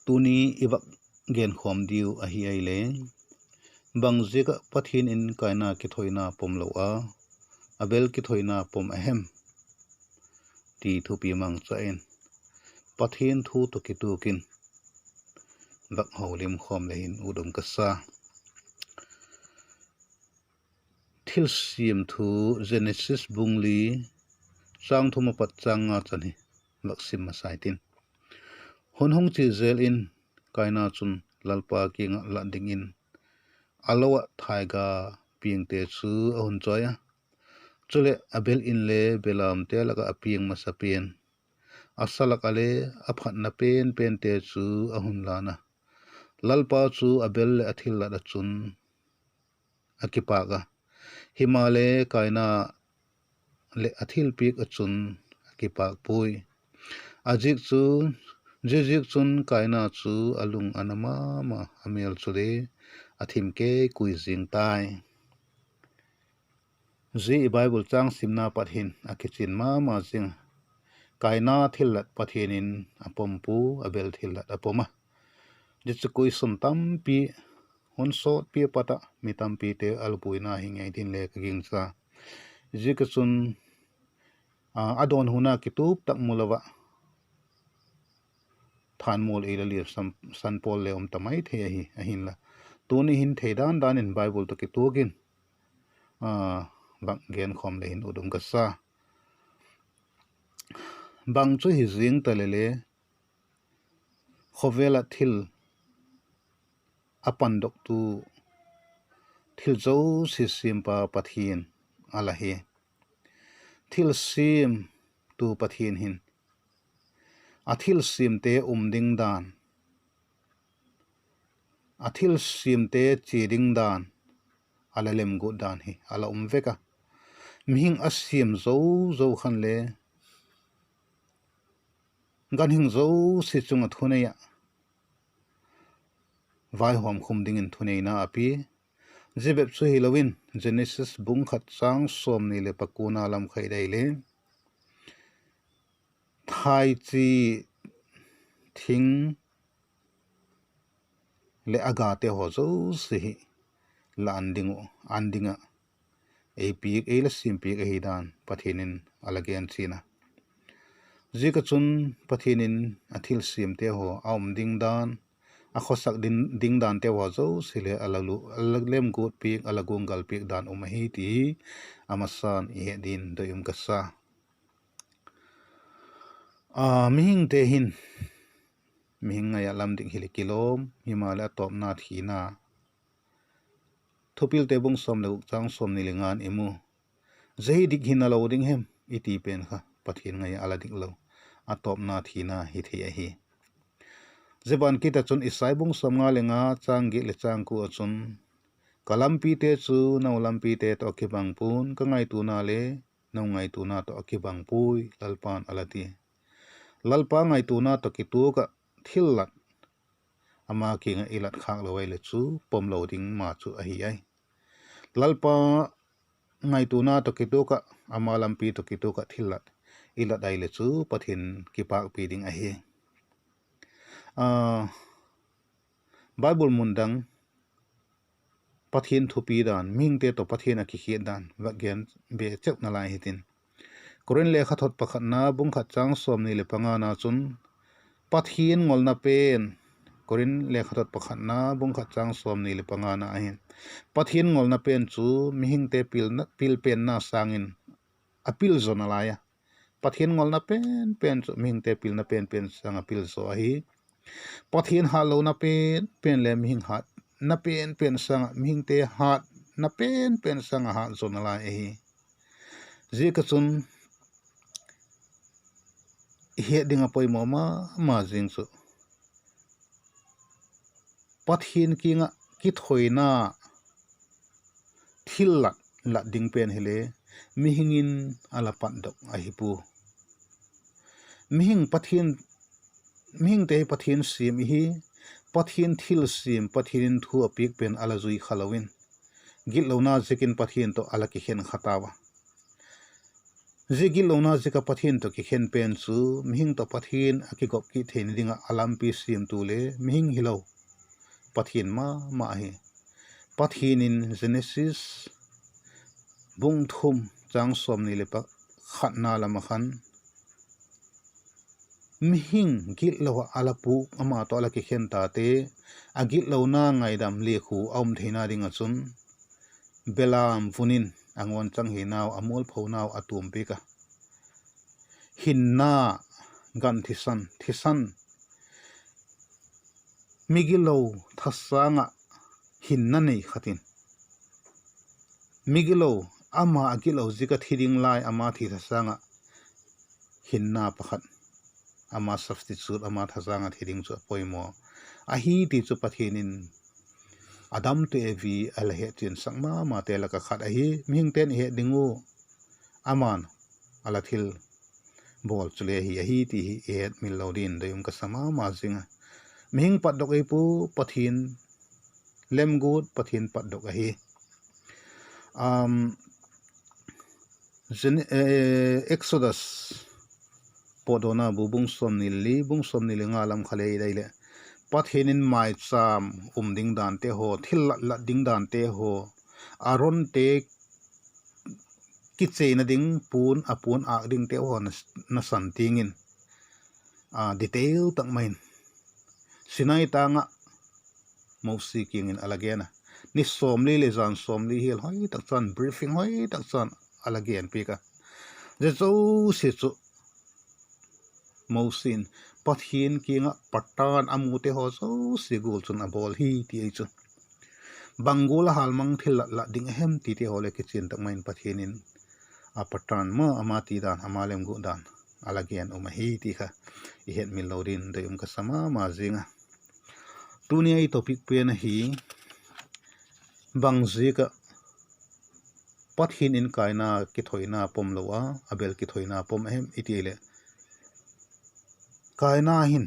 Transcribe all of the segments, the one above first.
tuni ibak gen khom diu ahi ai le bang ziak pathin in kaina kithawina pawmlo a Abel kithawina pawm ahem ti thupi mang chain pathin thu to kitukin bak holim khom lehin udom kasa thil sim thu Genesis bungli chang thuma pat changa chani laksim masaitin hon hong chi zel in kaina chun lalpa kinga la ding in alowa thaiga ping te chu ahun choya chule Abel in le belam te laka aping masapien asalak ale aphat na pen te chu ahun lana lalpa chu Abel le athil la da chun akipaga himale kaina le athil pik achun akipak pui ajik chu jijik chun kaina chu alung anama ma amel chule athim ke kuizing tai Zia Bible chang simna pathin akichin ma jing kaina thilat pathinin apompu Abel thilat apoma jichukui sontam pi honso pi pata mitam pi te alpuina hingai tin le gingsa jikachun dawnhuna kitup tak mulawa than mol elalir san pawl le tamai the hi ahinla tuni hin theidan dan in Bible to kitukin bang gen khom le hin udum kasa bang chu hi jing talele khovela thil apan dok tu thil zo si simpa pathin alahi thil sim tu pathin hin athil sim te ding dan athil sim te chi ding dan alalem gu dan hi ala veka mihing asim zo khan le gan hing zo si chunga thuneya vai hom khum ding in thuneina api jibep chu hilowin Genesis bung khat chang som ni le pakuna lam khai dai le thai chi thing le aga te ho zo si la andinga ei piak ei la sim piak ei dan pathinin alagen china jikachun pathinin athil sim te ho aum ding dan akhosak ding dan te wa zo sile alaglem gut piak alagungal piak dan umahi ti amasan i din doyum kasa mihing te hin mihing ya lam ding hilikilom himala topna theina thupil te bung som le chang som ni lingan emu zai dik hin alo ding hem iti pen kha pathin ngai ala dik lo atopna theina hi thei hi zeban kita chun isai bung som nga lenga changi le changku achun kalampi te chu naulampi te to kibang pun ka ngai tu na le no ngai tu na to kibang pui lalpan alati lalpa ngai tu na to kitu ka thillat ama kinga ilat khang lo wai le chu pawmlo ding ma chu ahi ai lalpa ngai tu na to kitu ka ama lampi to kitu ka thillat ilat ai le chu pathin kipak pi ding ahi Bible mundang pathin thupi dan mingte to pathin akhi dan wagyan be chep na lai hitin koren le khathot pakhat na bung khat chang som ni le panga na chun pathin ngol na pen korin le khathot pakhat na bung khat chang som ni le panga na ahin pathin ngol na pen chu mihing te pil pen na sangin apil zona laya pathin ngol na pen chu mihing te pil na pen sang apil zo ahi pathin halo na pen le mihing hat na pen sang mihing te hat na pen sang ha zona la ahi jikachun he dinga poi ma jing chu pathin kinga kithoina thilla la ding pen hele mihingin alapat dok ahipu mihing te pathin sim hi pathin thil sim pathin thu apik pen alazui khalawin gilona zekin pathin to alaki hen khatawa zigil lona zika pathin to ki khen pen chu mihing to pathin akigop ki thein dinga alampi sim tu le mihing hilo pathin ma hi pathin in Genesis bung thum chang som ni le pa khatna lama khan mihing gil lo alapu ama to ala ki khen ta te agil lo na ngaidam le khu om theina ringa chun belam funin angon chang hi naw amol pho naw atum pe ka hinna gan thisan migilo thasanga hinna nei khatin migilo ama agilo zika thiring lai ama thi thasanga hinna pakhat ama substitute ama thasanga thiring chu poimo ahi ti chu pathinin adam te evi alhe chin sangma ma te la ka khat ahi ming ten he dingu aman ala thil bawl chule hi ahi ti et milodin deum ka sama ma zinga ming pat dok pu pathin lem good pathin pat dok ahi Exodus podona bung som nili ngalam khale daile pathinin mai cham ding dan te ho thil la ding dan te ho aron te kichian ding pun apun a ding te ho na san tingin detail tak main sinai tanga mosi king in alagena ni somli le zan somli hil hoi tak chan briefing hoi tak chan alagen pika je zo se chu mosin pathin kinga patan amute ho so sigul chun a bawl hi ti chu bangula halmang thil la ding ahem ti te hole kichian tak main pathinin a patan ma amati dan amalem gu dan alagen hi ti kha I het milodin deum ka sama ma zinga dunia I topic pen hi bangzika pathin in Kaina kithoina pawmlo Abel kithoina pawm ahem itiele Kaina hin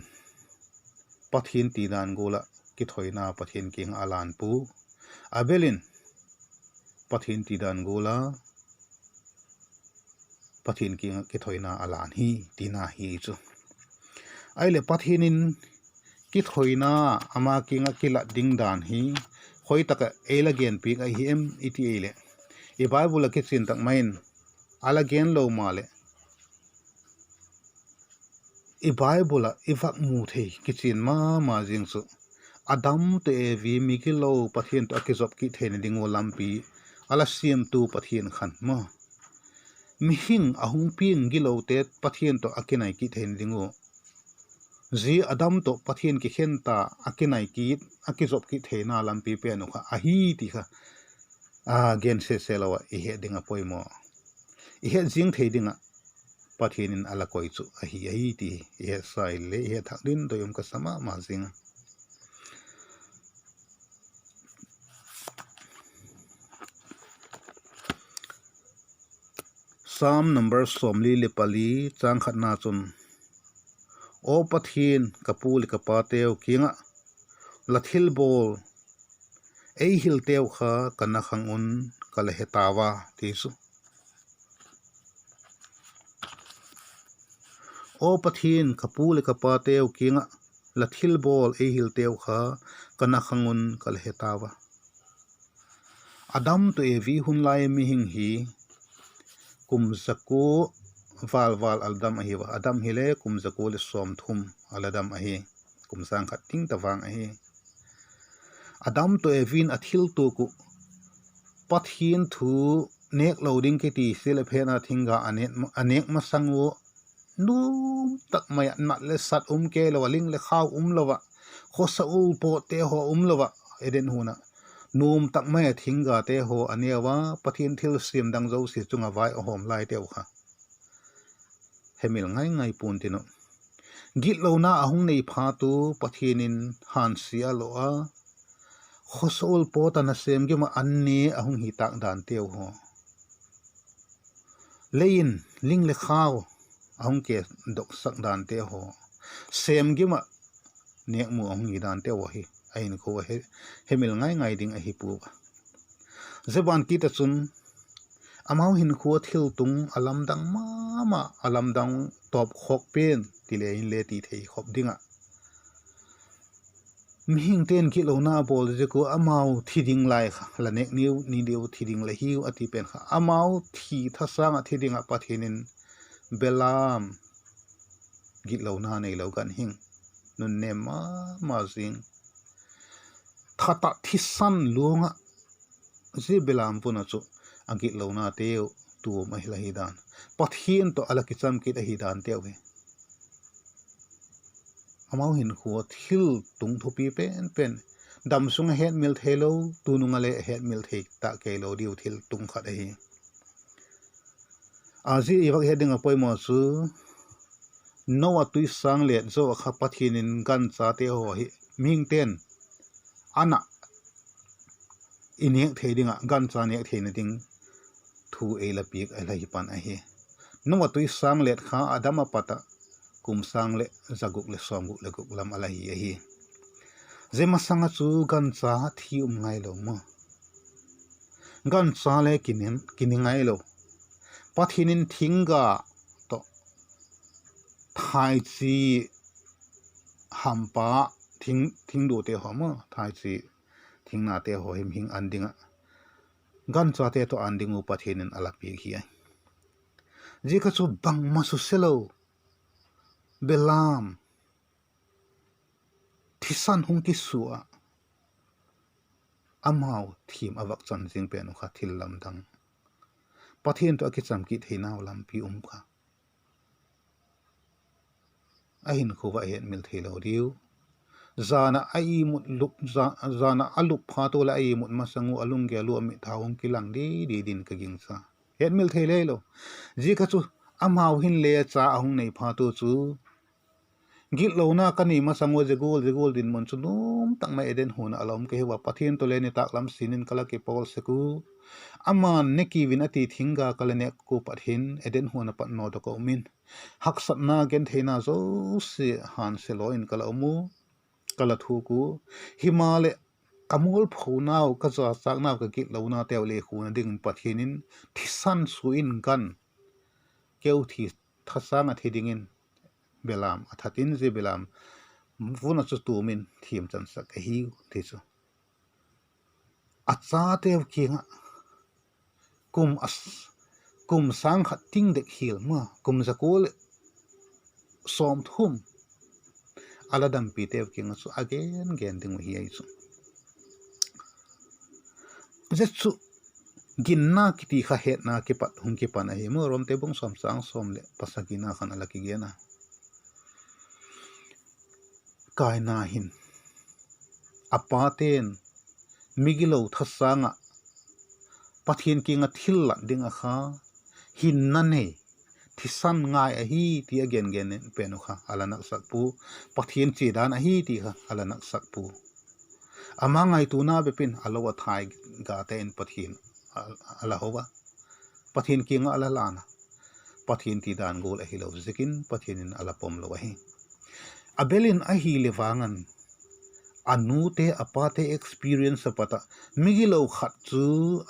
pathin ti dan gola kithoina pathin king alan pu Abelin pathin ti dan gola pathin king kithoina alan hi tina hi chu aile pathinin kithoina ama kinga kila ding dan hi khoi taka elagen pik a hi em itiele I Bible la kichin tak main alagen lo male I Bible la ivak mu thei kichin ma jing chu adam te vi mikilo pathin to akizop ki thein dingo lampi ala sim tu pathin khan ma mihing ahung ping gilo te pathin to akinai ki thein dingo zi adam to pathin ki khenta akinai ki akizop ki theina lampi pe no kha ahi ti kha gen se selawa I he dinga poimo I he jing thei dinga pathinin ala koi chu ahi ti I he sai le I he thakdin doyum ka sama ma zinga Psalm number somli le pali chang khatna chun o pathin kapul kapateu kinga lathil bawl ei hil teu kha kana khangun kala hetawa tisu o pathin kapul kapateu kinga lathil bawl ei hil teu kha kana khangun kala hetawa adam to evi hunlai mi hing hi kumzaku val aldam ahi wa adam hile kumzaku le som thum aladam ahi kumsang khating tawang ahi adam to evin athil tu ku pathin thu nek loading ke ti sele phena thinga anek masangu nu tak maya nat le sat ke lo ling le khaw lowa khosa ul po te ho lowa eden huna num tak maya thinga te ho anewa pathin thil sim dang zo si chunga vai hom lai te kha hemil ngai pun tino git lo na ahung nei pha tu pathinin han sia lo a khosol pota na sem ge ma anni ahung hi tak dan teu ho lein ling le khaw ahung ke dok sak dan te ho sem ge ma nek mu ahung hi dan te wo hi ain ko he hemil ngai ding a hi pu zeban ki ta chun amau hinkhua thil tung alam dang ma alam dang top khok pen tile in le ti thei khop dinga mihing ten ki lo na bol je ko amau thiding lai kha la nek niu ni deu thiding la hiu ati pen kha amau thi thasanga thidinga pathinin belam gi lo na nei lo kan hing nun ne ma zing thata thisan luanga je belam puna chu agi lo na teu tu mai la hidan pathian to ala kicham ki da hidan teu he amau hinkhua thil tung thupi pen dam sunga het mil theilo tununga le het mil thei ta ke lo diu thil tung khat hi azi iwak hedinga poimo chu nowa tui sang let zo kha pathinin gan cha te ho hi ming ten ana inek thedinga gan cha nek theina ding thu ela piak ala hi pan a hi nowa tui sang let kha adama pata kum sang le zaguk le somguk le guk lam ala hi zema sanga chu gan cha thi ngai lo mo gan cha le kinin ngai lo pathinin thinga to thai chi hampa thing do te ho mo thai chi thingna te ho him hing andinga gan cha te to andingu pathinin ala pi hi ai ji ka chu bang ma su selo belam thisan hung ki suwa amau thim awak chan jing pen kha thil lam dang pathian to kicham ki theina lam pi kha ahin khuwa het mil theilo riu zana ai mut lup zana alup pha to la ai mut masangu alung ge lu mi thawong kilang di din ka gingsa het mil theilo ji ka chu amau hin le cha ahung nei pha to chu gil lo na kani masangu je gol din mon chu num tang mai eden huna alom ke wa pathian to le ni tak lam sinin kala ke pawl seku aman neki winati thinga kalane ko pathin eden huna pat no to ko min haksat na gen theina zo se han se loin kala mu kala thu ku himale kamul phunau ka za chakna ka gil lo na tew le khuna ding pathinin thisan suin kan keu thi thasanga thidingin belam athatin je belam vuna chu tumin thiam chan sak hi thi chu acha tew kinga kum sang khat ting dek hil ma kum zakol som thum aladam pi tew kinga chu again gen ding hi ai chu zetsu ginna kiti kha hetna ke pat hung ke pan ai mo rom te bung som sang som le pasagina khan ala ki gena Kaina hin apaten migilo thasanga pathian kinga thilla dinga kha hinna ne thisan ngai a hi ti again penu kha alanak sakpu pathian chi dan a hi ti kha alanak sakpu ama ngai tu na bepin alowa thai ga ten pathian ala howa pathian kinga ala lana pathian ti dan gol a hi lo zikin pathianin ala pawmlo hi abelin a hi lewangan anu te apate experience apata migilo khat chu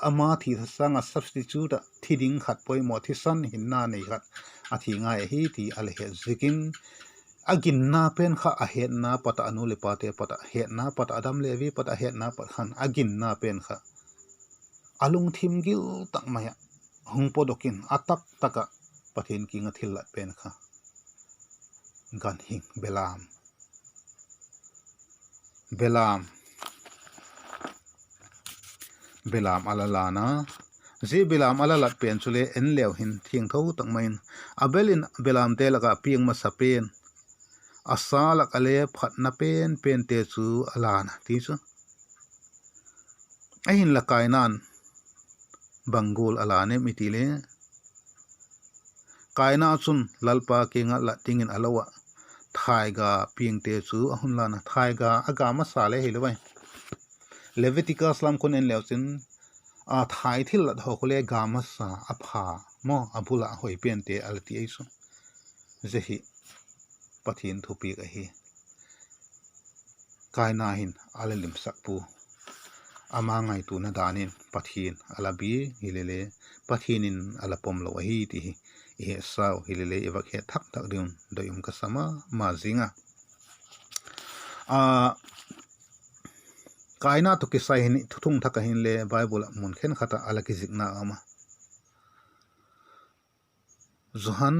ama thi sanga substitute thiding khat poi mo thisan hinna nei khat athi ngai hi ti ale he zikin agin na pen kha a hetna pata anu le pate pata hetna pata adam lewi pata hetna pat khan agin na pen kha alung thim gil tak maya hung podokin atak taka pathin kinga thilla pen kha gan hing belam alalana je belam alalat pen chule en lew hin thing tho tak main abelin belam te laka piang ma sapen asala kale phat na pen te chu alana ti chu ahinla kainan bangol alane mitile kaina chun lalpa kinga la tingin alawa thaiga piangte chu ahunlana thaiga aga ma sale hilwai leviticus lam kon en lewchin a thai thil la ho khole ga ma sa apha mo abula hoi pente alti aisu zehi pathin thupi ka hi kaina hin alalim sakpu ama ngai tu na danin pathin alabi hilele pathinin ala pawmlo hi ti hi sau hilele ewak he thak thak diun doyum ka sama ma zinga Kaina to kisai hin thuthung thaka hin le Bible mun khen khata ala ki zikna ama Johan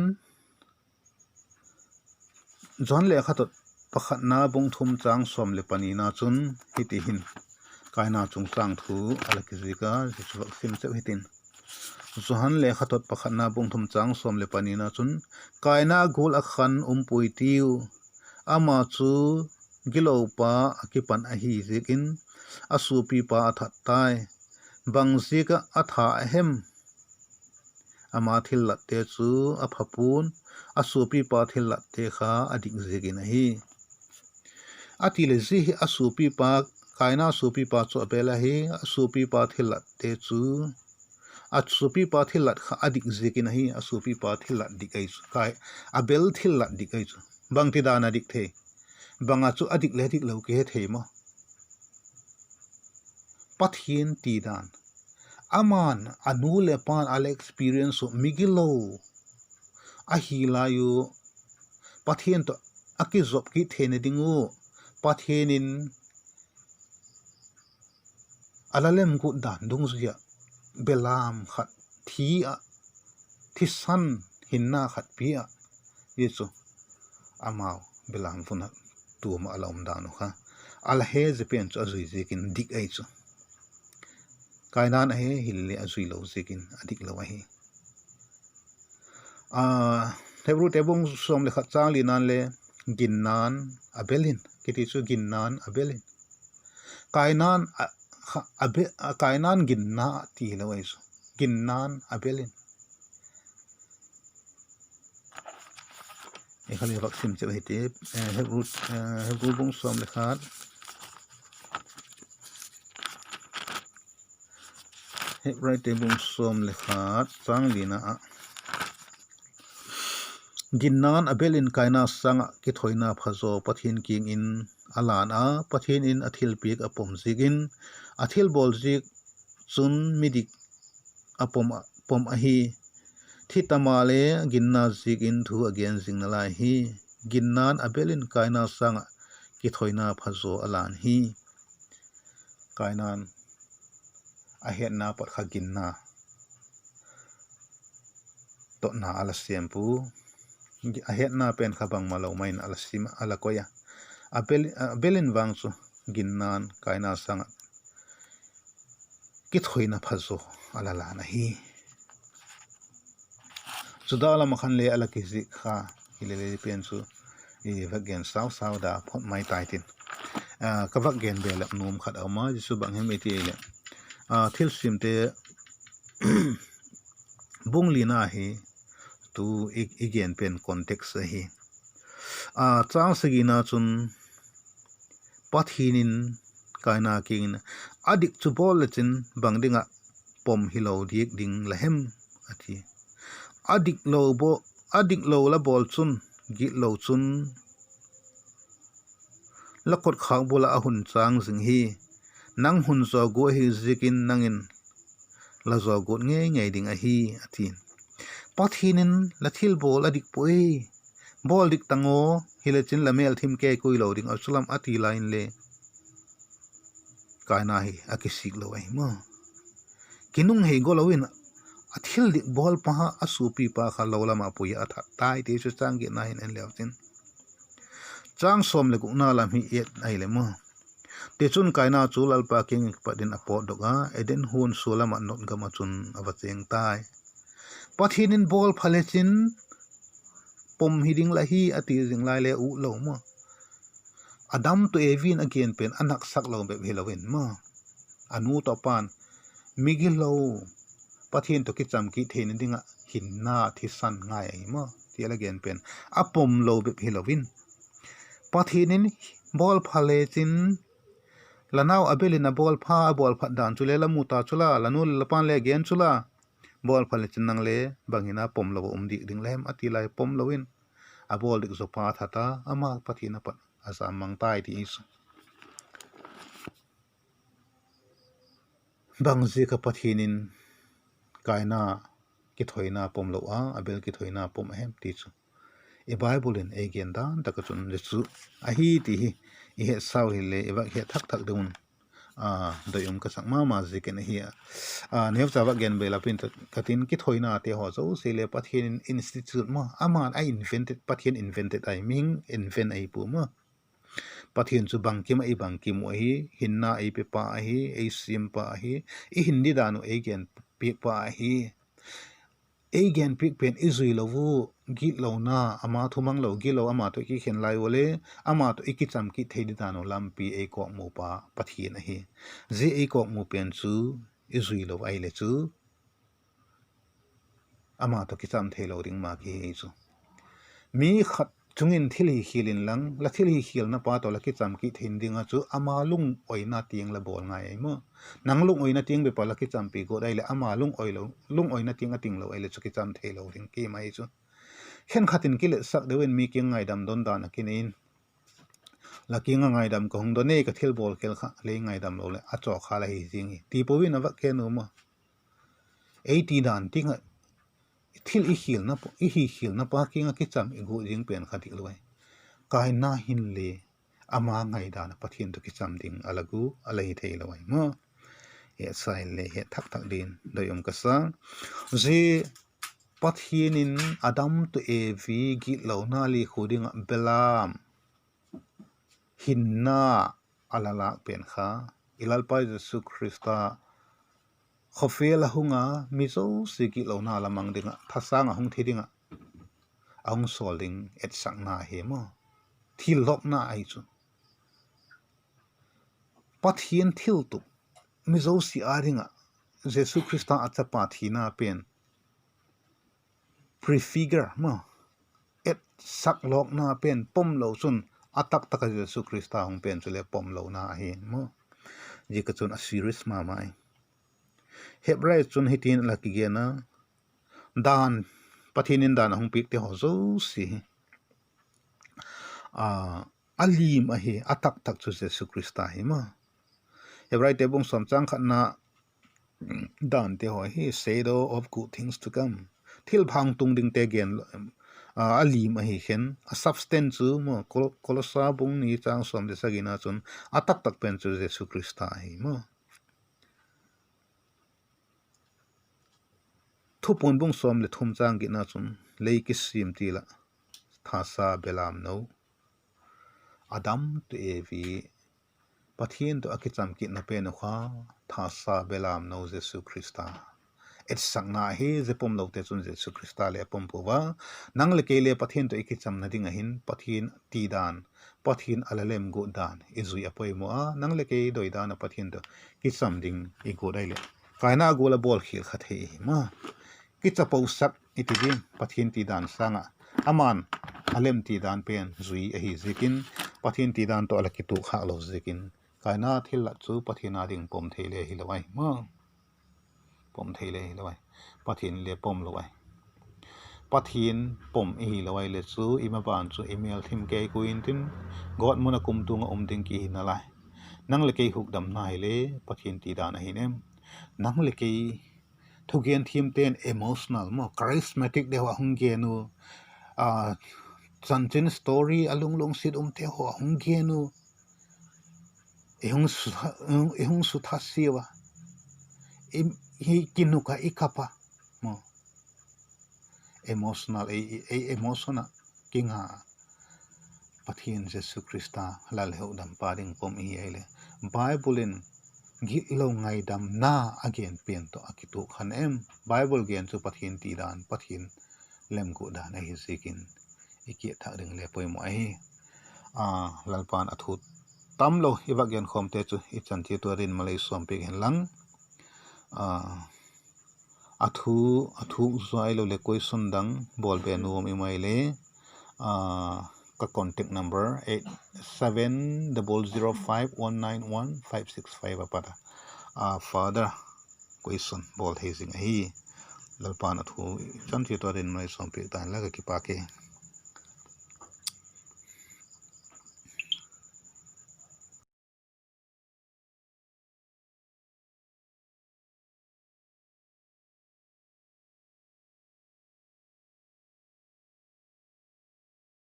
le khatot pakhat na bung thum chang som le panina chun hiti hin Kaina chung chang thu ala ki zika jichuak sim cheu hitin Johan le khatot pakhat na bung thum chang som le panina chun Kaina gul akhan pui tiu ama chu gilopa akipan ahi zikin asupi pa athat tai bang zika atha ahem ama thil latte chu aphapun asupi pa thil latte kha adik zikin hi atile zi asupi pa Kaina supi pa chu abela hi asupi pa thil latte chu asupi pa thil lat kha adik zikin hi asupi pa thil lat dikai chu kai Abel thil lat dikai chu bang ti dana dik the banga chu adik le dik lo ke theima Pathian ti dan aman anu le pan ale experience migilo ahinla yu Pathian to akizop ki thene dingu Pathianin alalem ku dan dung zia belam khat thisan hinna khat pia yesu amau belam funa tu ma alom danu kha al he zepen chu azui zekin dik ai chu Kaina na he hilli azui lo zekin adik lo hi Hebrew tebung som le khat chang li nan le ginnan abelin kiti chu ginnan abelin Kainan ginna ti lo ai chu ginnan abelin khali vaksim che hite Hebrew bung som le khat Hebrew tebung som le khat chang lina ginnan abelin Kaina sanga ki thoina phazo pathin king in alana pathin in athil piak apom zigin athil bol zik chun midik pom ahi thitamale ginna zigin thu again jingnala hi ginnan abelin Kaina sanga ki thoina phazo alan hi Kainan ahetna pat kha ginna dawtna ala sempu ahetna pen khabang malo main ala sim ala koya Abelin wang chu ginnan Kaina sanga ki thoina phazo ala la na hi Thagaulam khan le ala ki zi kha hilele pen chu e vagen saw da phot mai taitin ka vagen bel num khat ama jisu bang hem eti le thil simte bung lina hi tu again pen context hi chang sagina chun pathinin Kaina king adik chu bol lechin bangdinga pom hilo dik ding lahem athi adik lo la bol chun git lo chun lakot khang bola ahun chang jing hi nang hun zo go hi zikin nangin la zo go nge ding a hi athin pathinin lathil bol adik poi bol dik tango hilechin lamel thim ke koi lo ding asulam ati line le Kaina hi akisik lo ai ma kinung he go lowin athil dik bol pa asupi pa kha lolama pui atha tai te chu chang ge na hin en lewtin chang som le ku na lam hi et ai le ma te chun Kaina chu lal pa king padin apo doga eden hun solama not gama chun awacheng tai pathinin bol phalechin pom hiding la hi ati jing lai le u lo ma Adam to evin again pen anak sak lo be helawin ma anu to pan migilo pathin to kicham ki thein dinga hinna thisan ngai ma tial again pen apom lo be helawin pathinin bol phale chin lanau abelina bol pha dan chule la muta chula lanu lapan le gen chula bol phale chin nang le bangina pom lo dik ding lem ati lai pom lowin a bol dik zo pa thata ama pathina pat asa mang tai ti is bang zika Pathianin Kaina kithawina pawmlo Abel kithawina pawm ahem ti chu e Bible in e gen dan takachun le chu a hi ti hi e he saw hi le e he thak dun doyum ka sakma ma ziken hi new chawa gen bela pin katin kithawina te ho zo se le Pathian institute ma aman I invented Pathian invented I ming invent ai pu ma Pathian chu bangkim ai bangkim hi hinna ai pe pa hi ai sim pa hi I hindi danu ai gen piak pa hi ai gen piak pen izui lovu git lo na ama thumang lo gi lo ama to ki khen lai wole ama to ikicham ki theidi danu lampi ai ko mo pa Pathian hi je ai ko mo pen chu izui lo ai le chu ama to kicham theilo ring ma ki chu mi khat chungin thili hilin lang la thili hil na pa to la kicham ki thein dinga chu ama lung oina tiang la bol ngai ai mo nang lung oina tiang be pa la kicham pi go dai le ama lung oina tiang a ting lo ai le chu kicham theilo ring ki mai chu khenkha tin ki le sak dewen mi ki ngai dam don dan akinin la ki ngai dam ko hung do ne ka thil bol kel kha le ngai dam lo le a cho kha la hi jing ti powin awak ke no mo 80 dan tinga thil I hil na pa kinga kicham I gu jing pen khati loi Kaina hinle ama ngai da na Pathian to kicham ding alagu alai theilo ai mo e sai le he thak din doyum ka sa ji Pathianin Adam to evi gi lo na li khuding belam hinna alala pen kha ilalpa Jesu Christa khofela hunga mizo sigi lo na lamang dinga thasanga hung thidinga ang solding et sakna he mo thil lok na ai chu Pathian thil tu mizo si aringa Jesu Christa achapa thina pen prefigure mo et sak lok na pen pawmlo chun atak taka Jesu Christa hung pen chule pawmlo na he mo ji ka chun a series ma mai Hebrai chun hitin la ki gena dan Pathianin dan hung pik te ho zo si alim a hi atak tak chu Jesu Christa hi ma Hebrai te bung som chang khat na dan te ho hi shadow of good things to come thil phang tung ding te gen alim a hi khen a substance chu mo kolosa bung ni chang som de sagina chun atak tak pen chu Jesu Christa hi mo thupon bung som le thum chang gi na chun leiki sim ti la thasa belam no Adam to evi Pathian to akicham ki na pe na kha thasa belam no Jesu Christa et sakna he je pawmlo te chun Jesu Christa le pawm puwa nang le ke le Pathian to ikicham na ding a hin Pathian ti dan Pathian alalem go dan izui apoi mo a nang le ke doi dan Pathian to kicham ding I go dai le kaina go la bol khil khat he ma kichapo sak itidin Pathian ti dan sanga aman alem ti dan pen zui a hi zikin Pathian ti dan to ala kitu kha lo zikin kaina thil la chu Pathian ading pom theile hi lawai ma pom theile hi lawai Pathian le pom lawai Pathian pom hi lawai le chu ima ban chu email thim ke kuin tin god mona kum tung ding ki na lai nang le ke huk dam nai le Pathian ti dan a hi nem nang le ke thugen thim ten emotional mo charismatic de wa hung ge nu chanchin story alung sit te ho hung ge nu ehung su thasiwa hi kinuka ikapa mo emotional emotional kinga Pathian Jesu Christa lal heu dam paring pom hi ele Bible in gi lo ngai dam na again pen to akitu khan em Bible gen chu Pathian ti dan Pathian lem ku dan hi zikin iki tha ding le poi mo ai lalpan athut tamlo iwa gen khom te chu I chan thi to rin malai som pe gen lang athu zai lo le koi sundang bol be nu mi mai le ka contact number 8700519156 apada father question bol hazing hi lalpan athu chan thi to rin mai som pe tan la ki pa ke